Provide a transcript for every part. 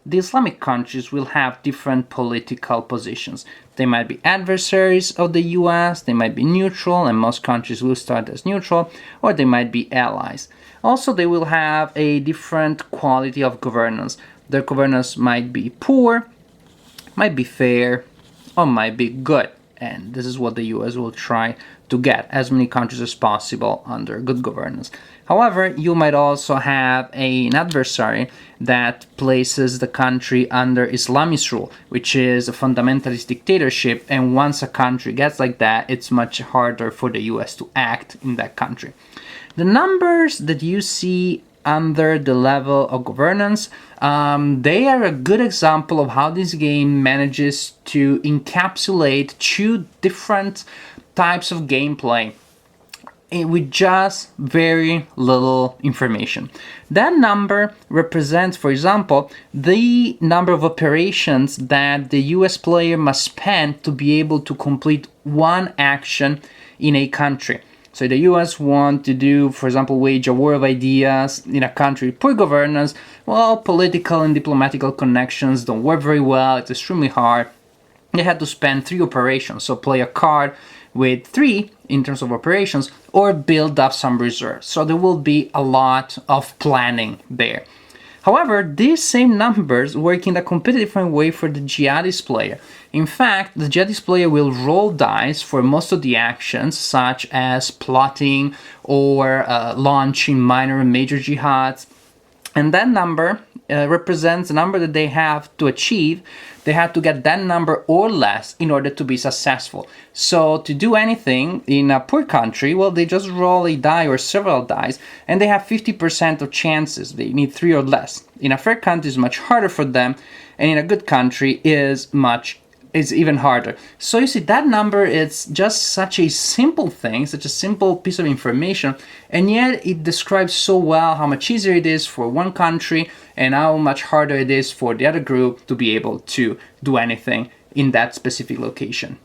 the Islamic countries will have different political positions. They might be adversaries of the US, they might be neutral, and most countries will start as neutral, or they might be allies. Also, they will have a different quality of governance. Their governance might be poor, might be fair, or might be good. And this is what the US will try to get, as many countries as possible under good governance. However, you might also have an adversary that places the country under Islamist rule, which is a fundamentalist dictatorship, and once a country gets like that, it's much harder for the US to act in that country. The numbers that you see under the level of governance, they are a good example of how this game manages to encapsulate two different types of gameplay with just very little information. That number represents, for example, the number of operations that the US player must spend to be able to complete one action in a country. So the US want to do, for example, wage a war of ideas in a country with poor governance. Well, political and diplomatical connections don't work very well. It's extremely hard. They had to spend 3 operations, so play a card with 3 in terms of operations, or build up some reserves. So there will be a lot of planning there. However, these same numbers work in a completely different way for the Jihadist player. In fact, the Jihadist player will roll dice for most of the actions, such as plotting or launching minor and major jihads. And that number represents the number that they have to achieve. They have to get that number or less in order to be successful. So to do anything in a poor country, well, they just roll a die or several dice, and they have 50% of chances. They need 3 or less. In a fair country, it's much harder for them, and in a good country is even harder. So you see, that number is just such a simple thing, such a simple piece of information, and yet it describes so well how much easier it is for one country and how much harder it is for the other group to be able to do anything in that specific location.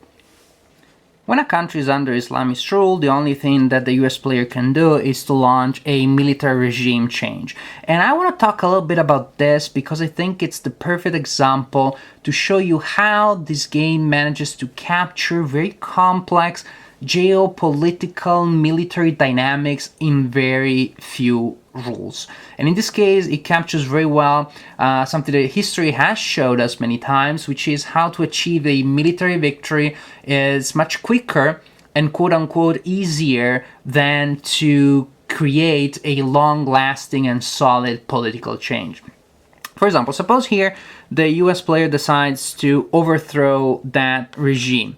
When a country is under Islamist rule, the only thing that the US player can do is to launch a military regime change. And I want to talk a little bit about this because I think it's the perfect example to show you how this game manages to capture very complex geopolitical military dynamics in very few rules. And in this case, it captures very well something that history has showed us many times, which is how to achieve a military victory is much quicker and quote-unquote easier than to create a long-lasting and solid political change. For example, suppose here the US player decides to overthrow that regime.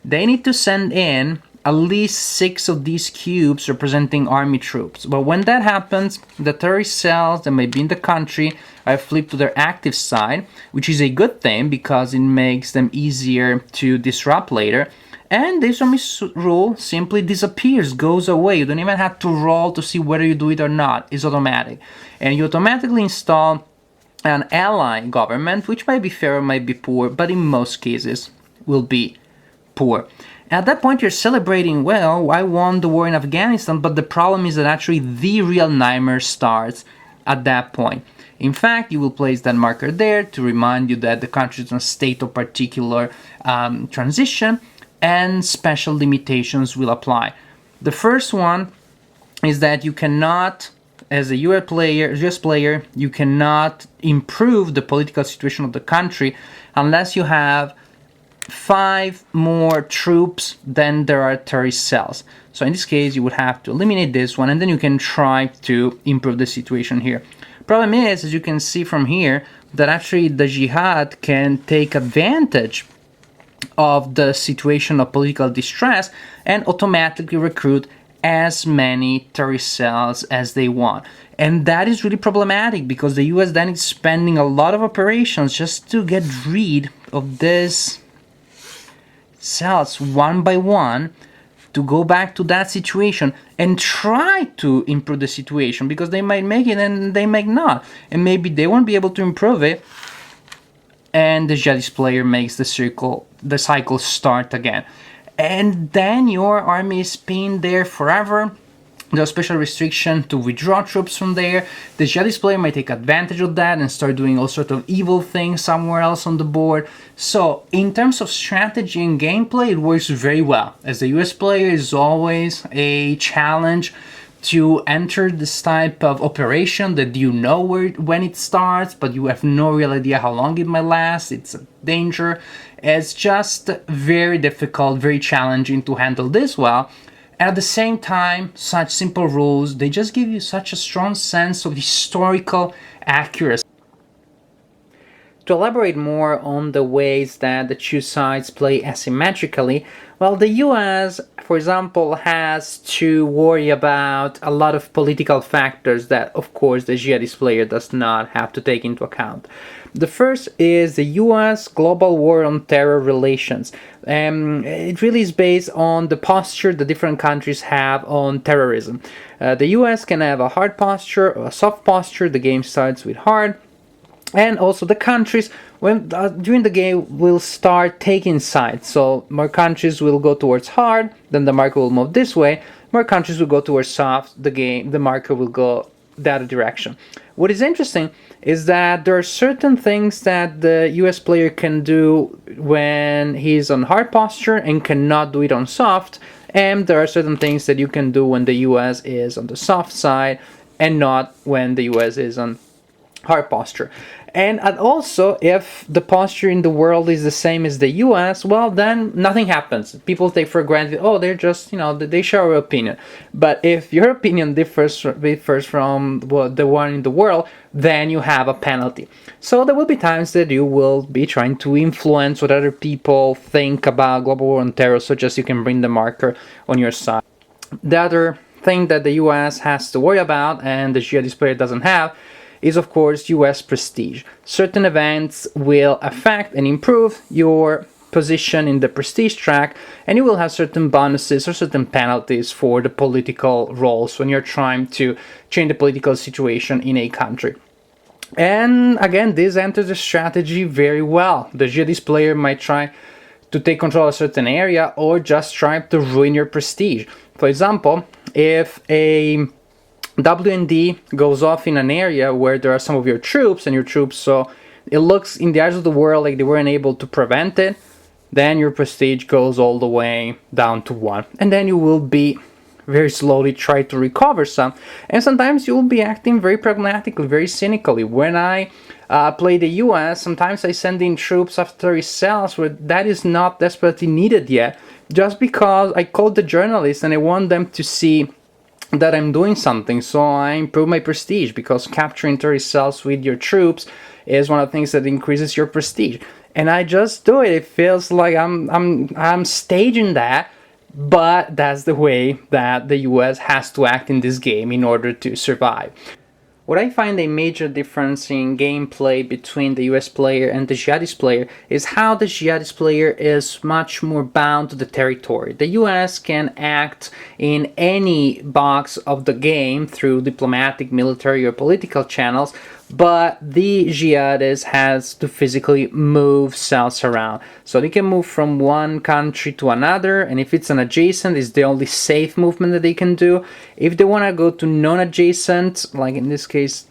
They need to send in at least 6 of these cubes representing army troops. But when that happens, the terrorist cells that may be in the country are flipped to their active side, which is a good thing because it makes them easier to disrupt later. And the Islamist rule simply disappears, goes away. You don't even have to roll to see whether you do it or not. It's automatic. And you automatically install an ally government, which might be fair or might be poor, but in most cases will be poor. At that point, you're celebrating, well, I won the war in Afghanistan, but the problem is that actually the real nightmare starts at that point. In fact, you will place that marker there to remind you that the country is in a state of particular transition, and special limitations will apply. The first one is that you cannot, as a US player, you cannot improve the political situation of the country unless you have 5 more troops than there are terrorist cells. So in this case, you would have to eliminate this one, and then you can try to improve the situation here. Problem is, as you can see from here, that actually the jihad can take advantage of the situation of political distress and automatically recruit as many terrorist cells as they want. And that is really problematic because the US then is spending a lot of operations just to get rid of this cells one by one to go back to that situation and try to improve the situation, because they might make it and they might not, and maybe they won't be able to improve it, and the Jihadist player makes the cycle start again, and then your army is pinned there forever, There's a special restriction to withdraw troops from there. The Jihadist player might take advantage of that and start doing all sorts of evil things somewhere else on the board. So in terms of strategy and gameplay, it works very well. As the US player, is always a challenge to enter this type of operation that you know when it starts, but you have no real idea how long it might last. It's a danger. It's just very difficult, very challenging to handle this well. And at the same time, such simple rules, they just give you such a strong sense of historical accuracy. To elaborate more on the ways that the two sides play asymmetrically, well, the US, for example, has to worry about a lot of political factors that, of course, the Jihadist player does not have to take into account. The first is the US global war on terror relations. It really is based on the posture the different countries have on terrorism. The US can have a hard posture or a soft posture. The game starts with hard. And also the countries, when during the game, will start taking sides. So more countries will go towards hard, then the marker will move this way. More countries will go towards soft. The marker will go the other direction. What is interesting is that there are certain things that the US player can do when he's on hard posture and cannot do it on soft. And there are certain things that you can do when the US is on the soft side and not when the US is on hard posture. And also, if the posture in the world is the same as the US, well, then nothing happens. People take for granted, oh, they're just, they share our opinion. But if your opinion differs from the one in the world, then you have a penalty. So there will be times that you will be trying to influence what other people think about global war on terror, so just you can bring the marker on your side. The other thing that the US has to worry about, and the Jihadist player doesn't have, is of course US prestige. Certain events will affect and improve your position in the prestige track, and you will have certain bonuses or certain penalties for the political roles when you're trying to change the political situation in a country. And again, this enters the strategy very well. The Jihadist player might try to take control of a certain area or just try to ruin your prestige. For example, if a WND goes off in an area where there are some of your troops, so it looks in the eyes of the world like they weren't able to prevent it, then your prestige goes all the way down to 1. And then you will be very slowly try to recover some. And sometimes you will be acting very pragmatically, very cynically. When I play the US, sometimes I send in troops after cells where that is not desperately needed yet, just because I called the journalists and I want them to see that I'm doing something, so I improve my prestige, because capturing 30 cells with your troops is one of the things that increases your prestige. And I just do it. It feels like I'm staging that, but that's the way that the US has to act in this game in order to survive. What I find a major difference in gameplay between the US player and the Jihadist player is how the Jihadist player is much more bound to the territory. The US can act in any box of the game through diplomatic, military, or political channels, but the Jihadist has to physically move cells around. So they can move from one country to another, and if it's an adjacent, it's the only safe movement that they can do. If they want to go to non-adjacent, like in this case,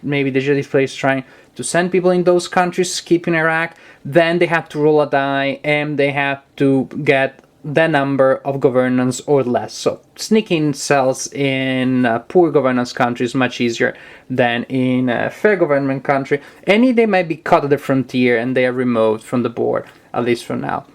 maybe the Jihadist player is trying to send people in those countries, keeping Iraq, then they have to roll a die, and they have to get the number of governance or less. So sneaking cells in poor governance countries is much easier than in a fair government country. And they might be caught at the frontier and they are removed from the board, at least for now.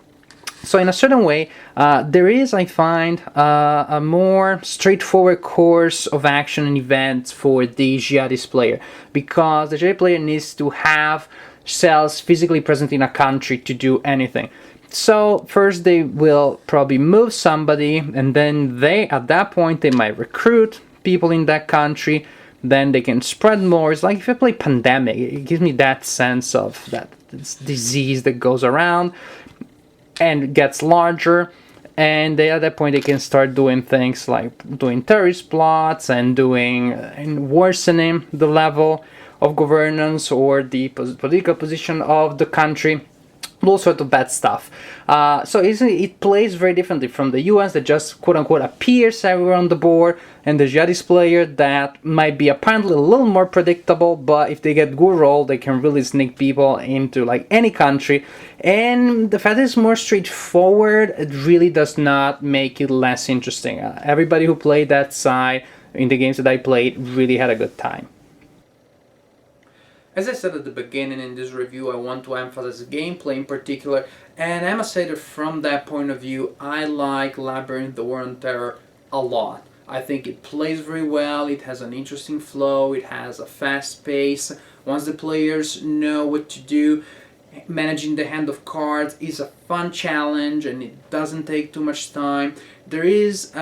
So in a certain way, there is, I find, a more straightforward course of action and events for the Jihadist player, because the Jihadist player needs to have cells physically present in a country to do anything. So first they will probably move somebody, and then at that point they might recruit people in that country, then they can spread more. It's like if I play Pandemic, it gives me that sense of that disease that goes around and gets larger, and at that point they can start doing things like doing terrorist plots and worsening the level of governance or the political position of the country. all sorts of bad stuff. So it plays very differently from the US that just quote-unquote appears everywhere on the board, and the Jihadist player that might be apparently a little more predictable, but if they get good roll, they can really sneak people into like any country. And the fact that it's more straightforward, it really does not make it less interesting. Everybody who played that side in the games that I played really had a good time. As I said at the beginning in this review, I want to emphasize gameplay in particular, and I must say that from that point of view, I like Labyrinth: The War on Terror a lot. I think it plays very well, it has an interesting flow, it has a fast pace. Once the players know what to do, managing the hand of cards is a fun challenge and it doesn't take too much time. There is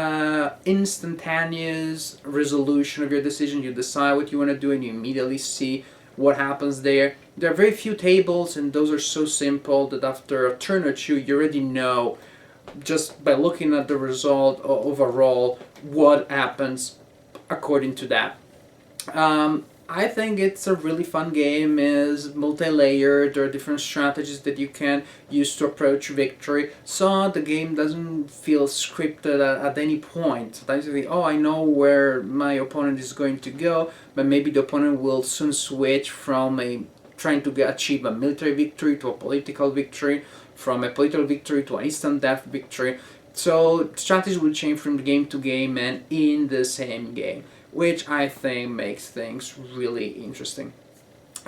instantaneous resolution of your decision. You decide what you want to do and you immediately see what happens there. There are very few tables, and those are so simple that after a turn or two you already know, just by looking at the result overall, what happens according to that. I think it's a really fun game. It's multi-layered. There are different strategies that you can use to approach victory, so the game doesn't feel scripted at any point. Sometimes you think, oh, I know where my opponent is going to go, but maybe the opponent will soon switch from trying to achieve a military victory to a political victory, from a political victory to an instant death victory. So strategy will change from game to game and in the same game, which I think makes things really interesting.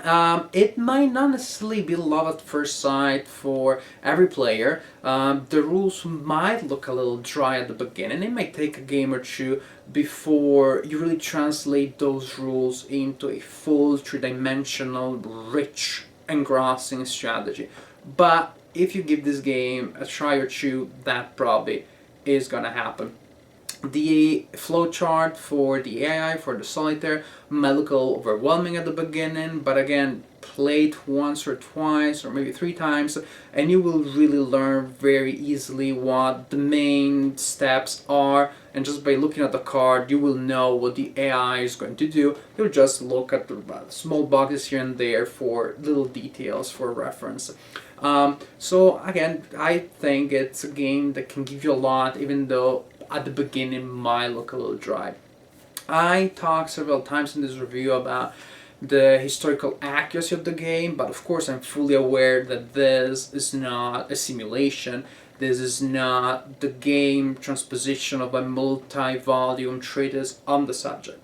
It might not necessarily be love at first sight for every player. The rules might look a little dry at the beginning. It might take a game or two before you really translate those rules into a full, three-dimensional, rich, engrossing strategy. But if you give this game a try or two, that probably is gonna happen. The flowchart for the AI, for the solitaire, might look a little overwhelming at the beginning, but again, play it once or twice or maybe 3 times and you will really learn very easily what the main steps are, and just by looking at the card you will know what the AI is going to do. You'll just look at the small boxes here and there for little details for reference. So again, I think it's a game that can give you a lot, even though at the beginning might look a little dry. I talked several times in this review about the historical accuracy of the game, but of course I'm fully aware that this is not a simulation. This is not the game transposition of a multi-volume treatise on the subject.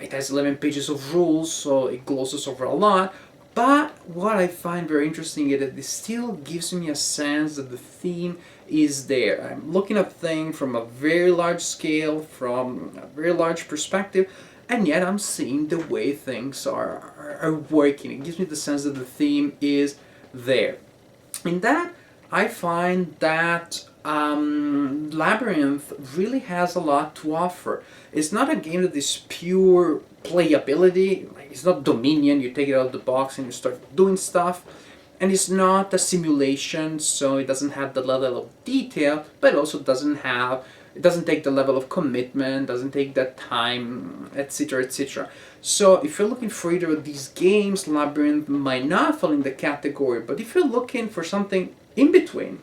It has 11 pages of rules, so it glosses over a lot, but what I find very interesting is that it still gives me a sense that the theme is there. I'm looking at things from a very large scale, from a very large perspective, and yet I'm seeing the way things are working. It gives me the sense that the theme is there. In that, I find that Labyrinth really has a lot to offer. It's not a game that is pure playability. It's not Dominion, you take it out of the box and you start doing stuff. And it's not a simulation, so it doesn't have the level of detail, but it also doesn't take the level of commitment, doesn't take that time, etc., etc. So if you're looking for either of these games, Labyrinth might not fall in the category, but if you're looking for something in between,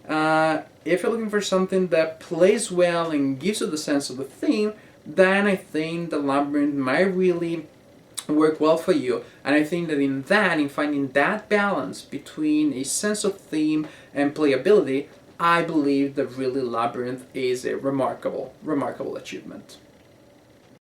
if you're looking for something that plays well and gives you the sense of the theme, then I think the Labyrinth might really work well for you. And I think that in finding that balance between a sense of theme and playability, I believe that really Labyrinth is a remarkable achievement.